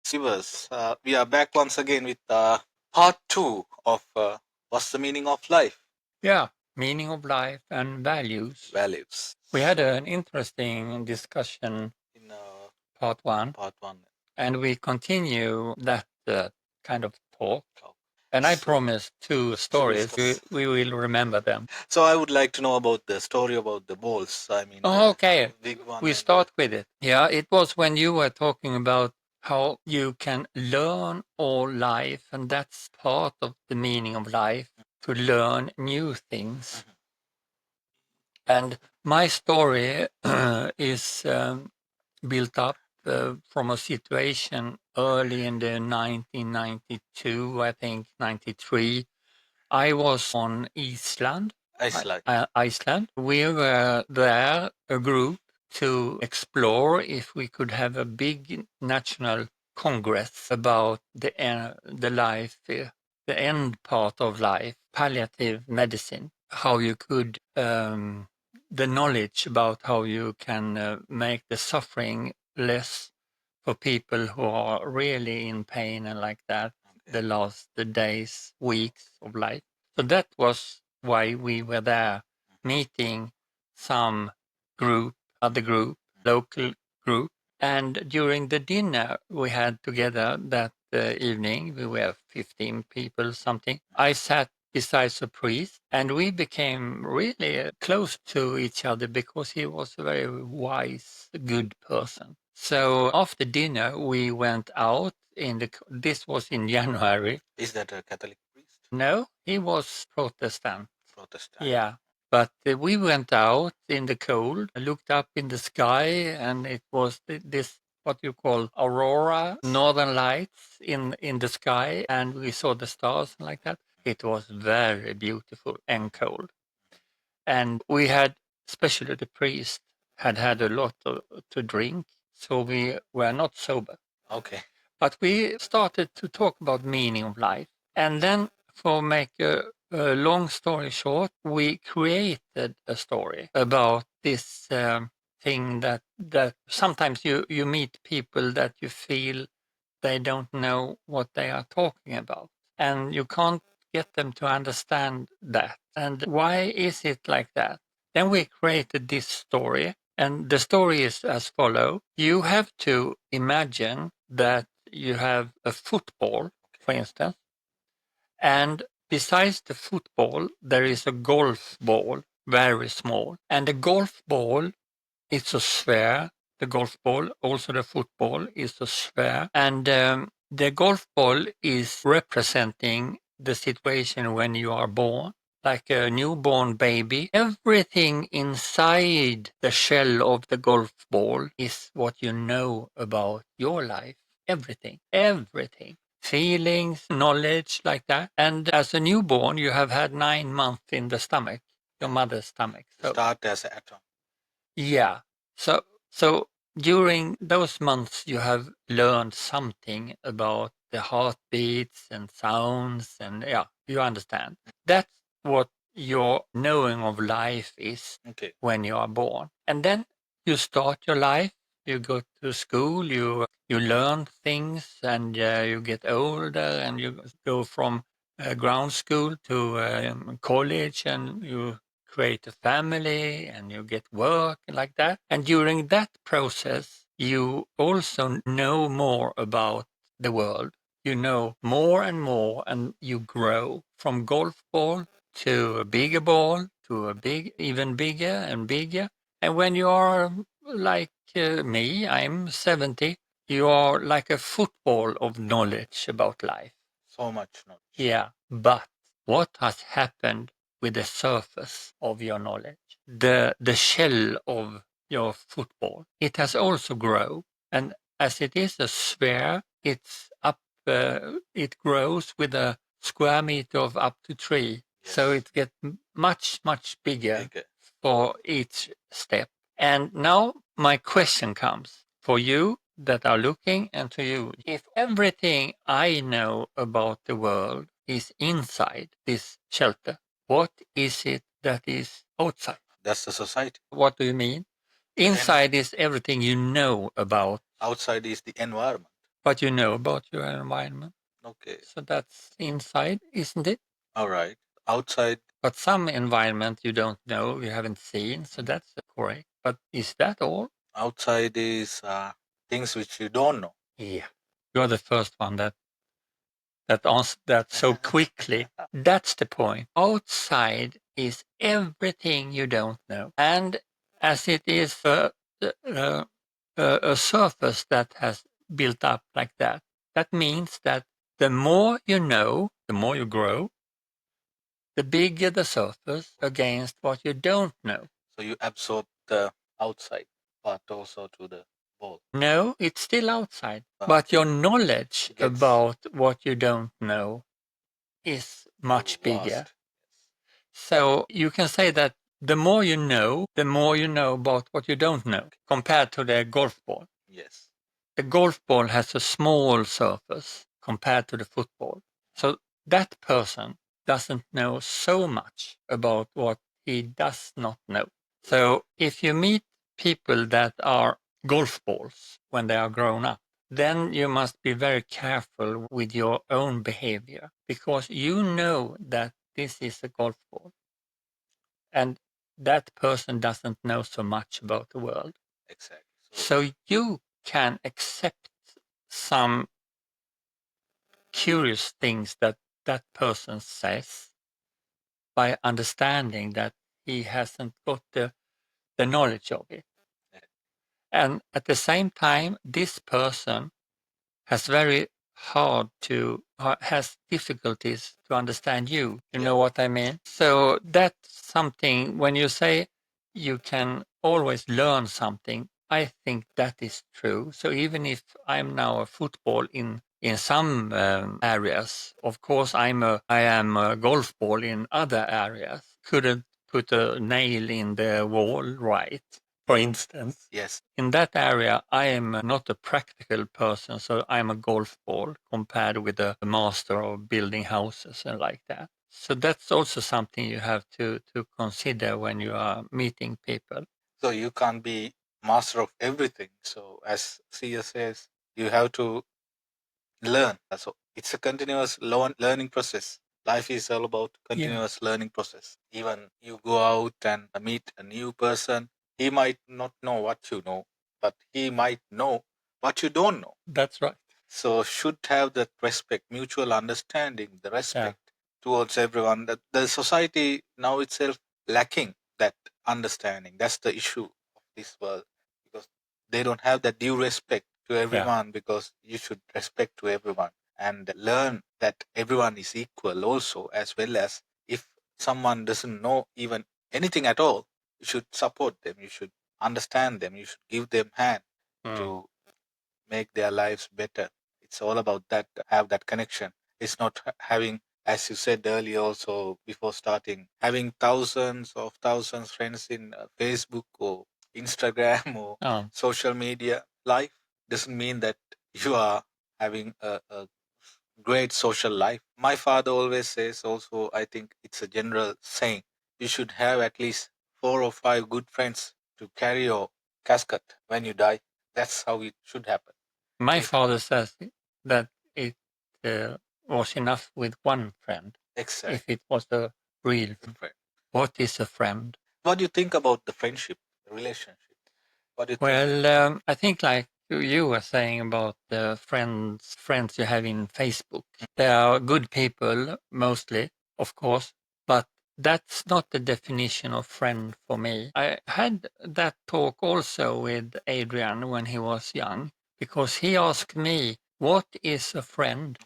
Sivas, we are back once again with part two of What's the Meaning of Life? Yeah, meaning of life and values. Values. We had an interesting discussion In part one, part one. and we continue that kind of talk. And I So- promised two stories. We will remember them. So I would like to know about the story about the balls. I mean, Oh, okay. big one. We and start with it. Yeah, it was when you were talking about how you can learn all life, and that's part of the meaning of life, to learn new things. And my story is built up from a situation early in the 1992, I think 93. I was on Iceland. Iceland. We were there, a group, to explore if we could have a big national congress about the life, the end part of life, palliative medicine, how you could, the knowledge about how you can make the suffering less for people who are really in pain and like that, the days, weeks of life. So that was why we were there, meeting some group, other group, local group. And during the dinner we had together that evening, we were 15 people, something. I sat beside a priest, and we became really close to each other because he was a very wise, good person. So after dinner, we went out this was in January. Is that a Catholic priest? No, he was Protestant. Protestant. Yeah. But we went out in the cold, looked up in the sky, and it was this what you call aurora, northern lights in the sky, and we saw the stars and like that. It was very beautiful and cold. And we had, especially the priest, had a lot to drink, so we were not sober. Okay. But we started to talk about meaning of life. And then, for make a long story short, we created a story about this thing that sometimes you meet people that you feel they don't know what they are talking about. And you can't get them to understand that. And why is it like that? Then we created this story. And the story is as follows. You have to imagine that you have a football, for instance, and besides the football, there is a golf ball, very small. And the golf ball is a sphere. The golf ball, also the football, is a sphere. And the golf ball is representing the situation when you are born, like a newborn baby. Everything inside the shell of the golf ball is what you know about your life. Everything. Everything. Feelings, knowledge, like that. And as a newborn, you have had 9 months in the stomach, your mother's stomach. So, Start as an atom. yeah. So during those months, you have learned something about the heartbeats and sounds, and yeah, you understand. That's what your knowing of life is when you are born. And then you start your life. You go to school. You learn things, and you get older, and you go from ground school to college, and you create a family and you get work like that. And during that process, you also know more about the world. You know more and more, and you grow from golf ball to a bigger ball to a even bigger and bigger. And when you are like me, I'm 70, you are like a football of knowledge about life. So much knowledge. Yeah, but what has happened with the surface of your knowledge, the shell of your football? It has also grown, and as it is a sphere, it's up. It grows with a square meter of up to 3, so it gets much bigger for each step. And now my question comes for you that are looking, and to you. If everything I know about the world is inside this shelter, what is it that is outside? That's the society. What do you mean? Inside is everything you know about. Outside is the environment. but you know about your environment. Okay. So that's inside, isn't it? All right. Outside. But some environment you don't know, you haven't seen, so that's correct. But is that all? Outside is things which you don't know. Yeah. You're the first one that answered that so quickly. That's the point. Outside is everything you don't know. And as it is a surface that has built up like that, that means that the more you know, the more you grow, the bigger the surface against what you don't know. So you absorb the outside part also to the ball. No, it's still outside. But your knowledge about what you don't know is much bigger. Vast. So you can say that the more you know about what you don't know compared to the golf ball. Yes. The golf ball has a small surface compared to the football. So that person doesn't know so much about what he does not know. So if you meet people that are golf balls when they are grown up, then you must be very careful with your own behavior because you know that this is a golf ball and that person doesn't know so much about the world. Exactly. So you can accept some curious things that that person says by understanding that he hasn't got the knowledge of it. And at the same time, this person has very hard to has difficulties to understand you. You know what I mean? So that's something when you say you can always learn something, I think that is true. So even if I'm now a football in some areas, of course I am a golf ball in other areas. Couldn't put a nail in the wall right, for instance. Yes. In that area, I am not a practical person, so I'm a golf ball compared with a master of building houses and like that. So that's also something you have to consider when you are meeting people. So you can't be master of everything. So as Seeya says, you have to learn. So it's a continuous learning process. Life is all about continuous learning process. Even you go out and meet a new person, he might not know what you know, but he might know what you don't know. That's right. So should have that respect, mutual understanding, the respect towards everyone. That the society now itself lacking that understanding. That's the issue of this world because they don't have that due respect to everyone because you should respect to everyone and learn that everyone is equal also, as well as if someone doesn't know even anything at all, you should support them, you should understand them, you should give them hand to make their lives better. It's all about that, have that connection. It's not having, as you said earlier also before starting, having thousands friends in Facebook or Instagram or social media. Life doesn't mean that you are having a great social life. My father always says also, I think it's a general saying, you should have at least 4 or 5 good friends to carry your casket when you die. That's how it should happen. My father says that it was enough with one friend. Exactly. If it was a real friend. What is a friend? What do you think about the friendship, the relationship? What do you think? Well, I think like you were saying about the friends you have in Facebook. They are good people mostly, of course, but that's not the definition of friend for me. I had that talk also with Adrian when he was young because he asked me, "What is a friend,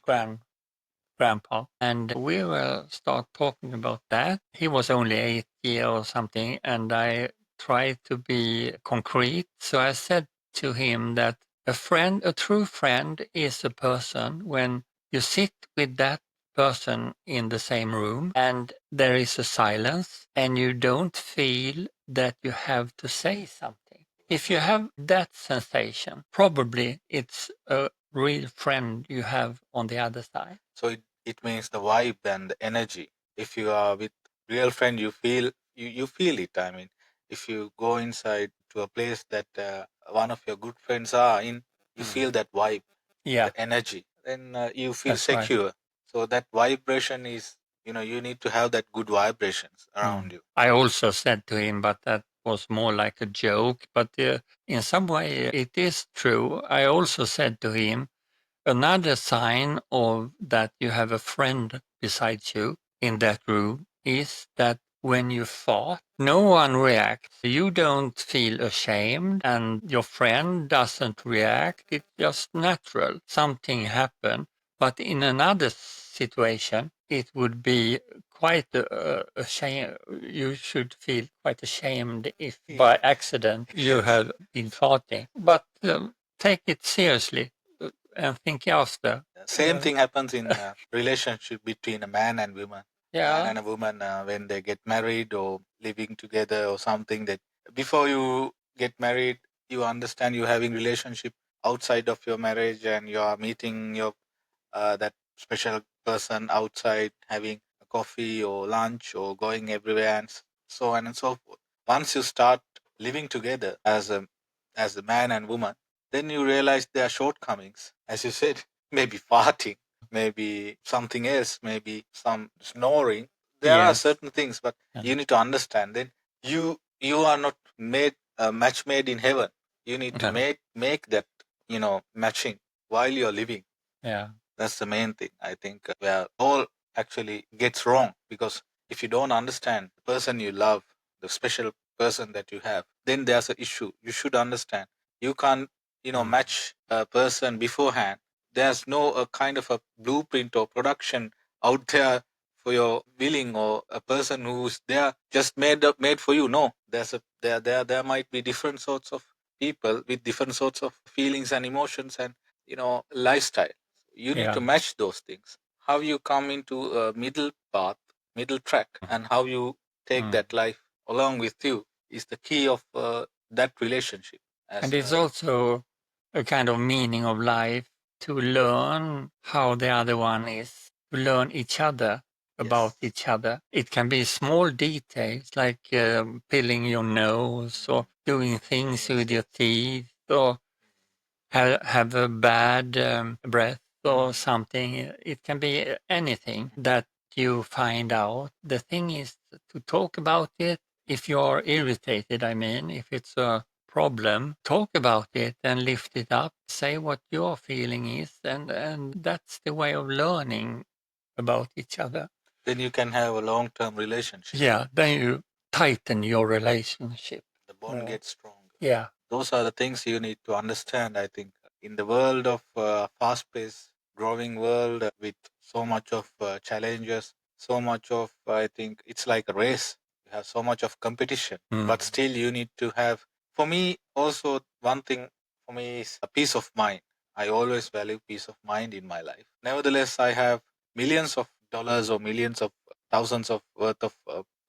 grandpa?" And we will start talking about that. He was only 8 years or something, and I tried to be concrete. So I said to him that a true friend is a person when you sit with that person in the same room and there is a silence and you don't feel that you have to say something. If you have that sensation, probably it's a real friend you have on the other side. So it means the vibe and the energy. If you are with real friend, you feel it. I mean, if you go inside to a place that one of your good friends are in, you feel that vibe. Yeah, the energy, then you feel that's right. secure. So that vibration is, you need to have that good vibrations around you. I also said to him, but that was more like a joke. But in some way, it is true. I also said to him, another sign of that you have a friend beside you in that room is that when you fart, no one reacts. You don't feel ashamed, and your friend doesn't react. It's just natural. Something happened. But in another situation, it would be quite a shame. You should feel quite ashamed if by accident you Yes. have been farting. But take it seriously and think after. Same thing happens in relationship between a man and woman. Man Yeah. and a woman, when they get married or living together or something, that before you get married, you understand you're having relationship outside of your marriage, and you are meeting your that special person outside, having a coffee or lunch or going everywhere, and so on and so forth. Once you start living together as a man and woman, then you realize there are shortcomings, as you said, maybe farting, maybe something else, maybe some snoring. There are Yes. certain things, but you need to understand. Then you are not made a match made in heaven. You need to No. make that matching while you're living. Yeah. That's the main thing, I think, where all actually gets wrong. Because if you don't understand the person you love, the special person that you have, then there's an issue. You should understand. You can't, match a person beforehand. There's no kind of a blueprint or production out there for your willing, or a person who's there just made for you. No, there might be different sorts of people with different sorts of feelings and emotions and lifestyle. You need to Yeah. match those things. How you come into a middle path, middle track, and how you take that life along with you is the key of that relationship. And it's also a kind of meaning of life to learn how the other one is, to learn each other about each other. It can be small details like peeling your nose or doing things with your teeth or have a bad breath or something. It can be anything that you find out. The thing is to talk about it. If you're irritated, I mean, if it's a problem, talk about it and lift it up. Say what your feeling is, and that's the way of learning about each other. Then you can have a long-term relationship. Yeah, then you tighten your relationship. The bond gets stronger. Yeah. Those are the things you need to understand, I think. In the world of fast-paced, growing world, with so much of challenges, so much of, I think, it's like a race. You have so much of competition, but still you need to have, for me, also one thing for me is a peace of mind. I always value peace of mind in my life. Nevertheless, I have millions of dollars or millions of thousands of worth of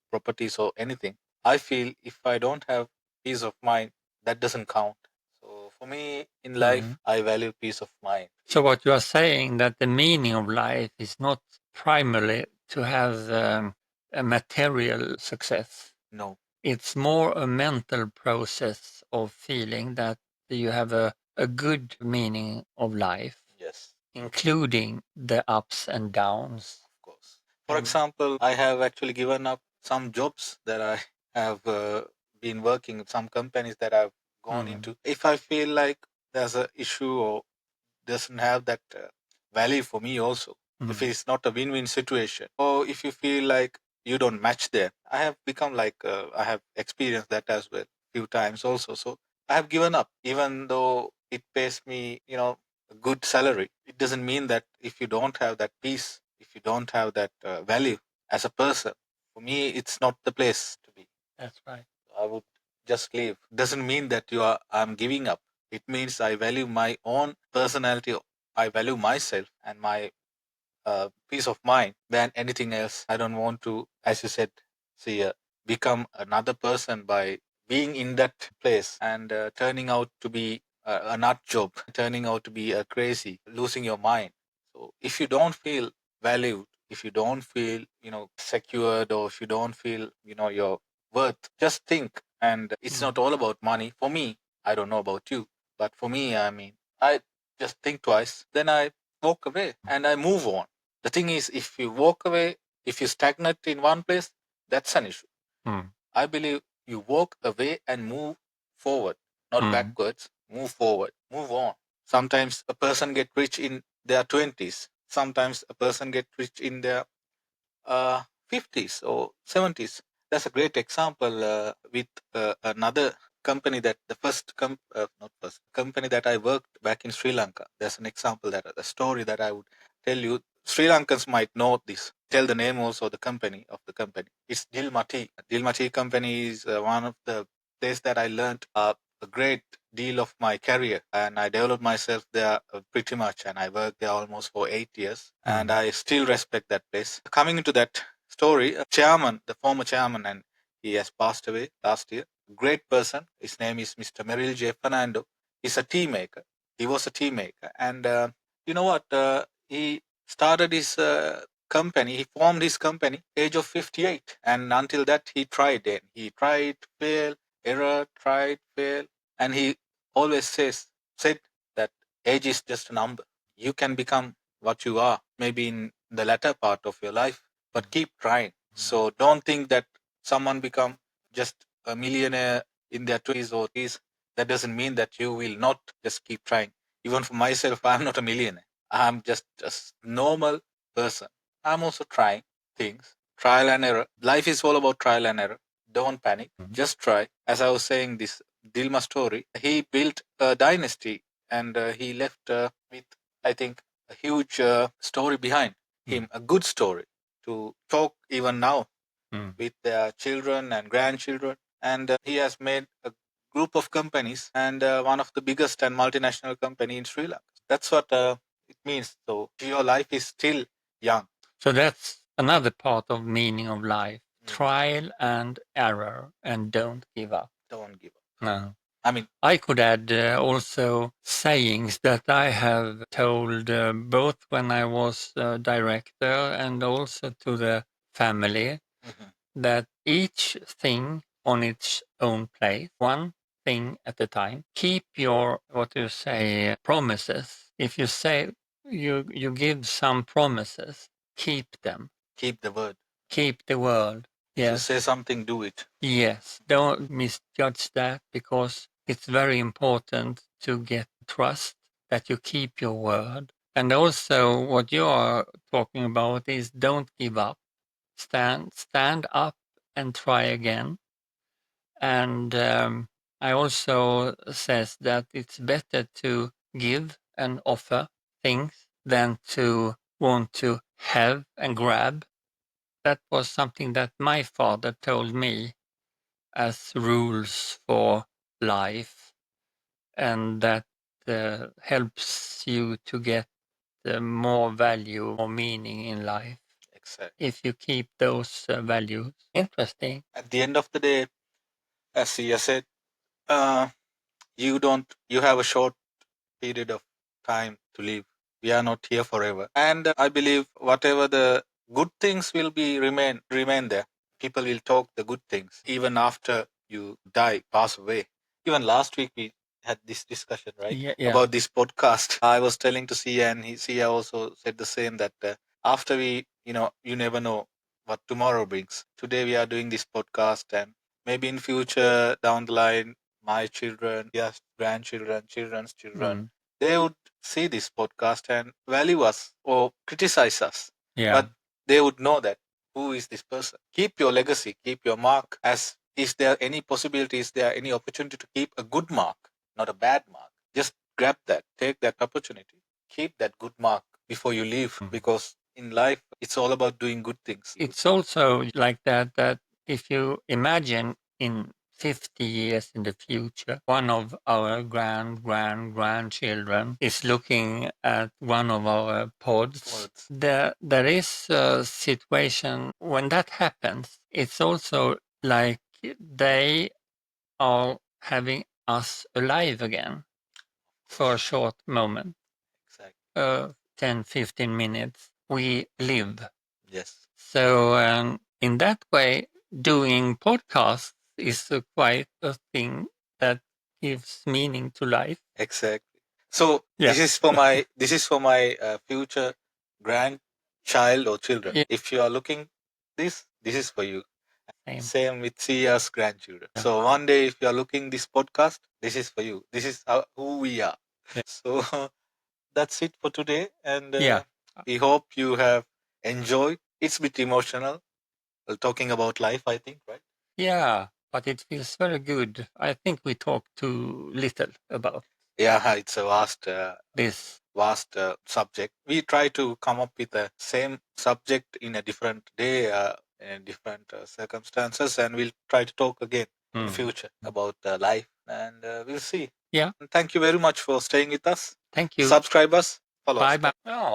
properties or anything. I feel if I don't have peace of mind, that doesn't count. So for me in life, I value peace of mind. So what you are saying that the meaning of life is not primarily to have a material success. No. It's more a mental process of feeling that you have a good meaning of life. Yes. Including the ups and downs. Of course. For example, I have actually given up some jobs that I have been working with, some companies that I've gone into. If I feel like there's a issue or doesn't have that value for me also, if it's not a win-win situation, or if you feel like you don't match there, I have become like I have experienced that as well few times also. So I have given up, even though it pays me a good salary. It doesn't mean that if you don't have that peace, if you don't have that value as a person, for me it's not the place to be. That's right. I would just leave. Doesn't mean that I'm giving up. It means I value my own personality. I value myself and my peace of mind than anything else. I don't want to, as you said, see, become another person by being in that place and turning out to be a nut job, turning out to be a crazy, losing your mind. So if you don't feel valued, if you don't feel secured, or if you don't feel your worth, just think. And it's not all about money. For me, I don't know about you, but for me, I mean, I just think twice. Then I walk away and I move on. The thing is, if you walk away, if you stagnate in one place, that's an issue. I believe you walk away and move forward, not backwards. Move forward, move on. Sometimes a person get rich in their 20s. Sometimes a person get rich in their 50s or 70s. That's a great example with another company that the not first company that I worked back in Sri Lanka. There's an example that a story that I would tell you. Sri Lankans might know this. Tell the name also the company of the company. It's Dilmati. Dilmati company is one of the place that I learned a great deal of my career, and I developed myself there pretty much, and I worked there almost for 8 years, and I still respect that place. Coming into that story, chairman, the former chairman, and he has passed away last year. Great person. His name is Mr. Merrill J. Fernando. He's a tea maker. He was a tea maker, and you know what? He started his company. He formed his company age of 58, and until that he tried. And he tried, failed, error, tried, failed, and he always said that age is just a number. You can become what you are maybe in the latter part of your life, but keep trying. So don't think that someone become just a millionaire in their 20s or 30s. That doesn't mean that you will not just keep trying. Even for myself, I'm not a millionaire. I'm just a normal person. I'm also trying things, trial and error. Life is all about trial and error. Don't panic. Just try. As I was saying, this Dilma story, he built a dynasty, and he left with, I think, a huge story behind him, a good story to talk even now with their children and grandchildren. And he has made a group of companies, and one of the biggest and multinational company in Sri Lanka. That's what it means. So your life is still young. So that's another part of meaning of life. Trial and error, and don't give up. Don't give up. No. I mean, I could add also sayings that I have told both when I was director and also to the family, that each thing on its own place, one thing at a time. Keep your, what do you say, promises. If you say you give some promises, keep them. Keep the word. Keep the word. If you say something, do it. Yes. Don't misjudge that, because it's very important to get trust, that you keep your word. And also what you are talking about is don't give up. Stand up and try again. And I also says that it's better to give and offer things than to want to have and grab. That was something that my father told me as rules for life, and that helps you to get more value, more meaning in life. Exactly. If you keep those values. Interesting. At the end of the day, as Seeya said, you have a short period of time to live. We are not here forever. And I believe whatever the good things will be remain there. People will talk the good things even after you die, pass away. Even last week we had this discussion, right? Yeah. About this podcast. I was telling to Sia, and Sia also said the same, that after you never know what tomorrow brings. Today we are doing this podcast, and maybe in future down the line, my children, yes, grandchildren, children's children, they would see this podcast and value us or criticize us. Yeah. But they would know that who is this person. Keep your legacy, keep your mark. As is there any possibility, is there any opportunity to keep a good mark, not a bad mark? Just grab that, take that opportunity, keep that good mark before you leave, because in life it's all about doing good things. It's also like that if you imagine in 50 years in the future, one of our grandchildren is looking at one of our pods. There is a situation when that happens, it's also like they are having us alive again for a short moment. Exactly. 10, 15 minutes. We live. Yes. So in that way, doing podcasts is quite a thing that gives meaning to life. Exactly. So Yeah. this is for my future grandchild or children. Yeah. If you are looking this is for you. Same. Same with Seeya's grandchildren. Yeah. So one day, if you are looking this podcast, this is for you. This is who we are. Yeah. So that's it for today, and Yeah. we hope you have enjoyed. It's a bit emotional, talking about life, I think, right? Yeah, but it feels very good. I think we talked too little about Yeah, it's a this. vast subject. We try to come up with the same subject in a different day, in different circumstances, and we'll try to talk again in the future about life, and we'll see. Yeah. And thank you very much for staying with us. Thank you. Subscribe us, follow Bye us. bye. Oh.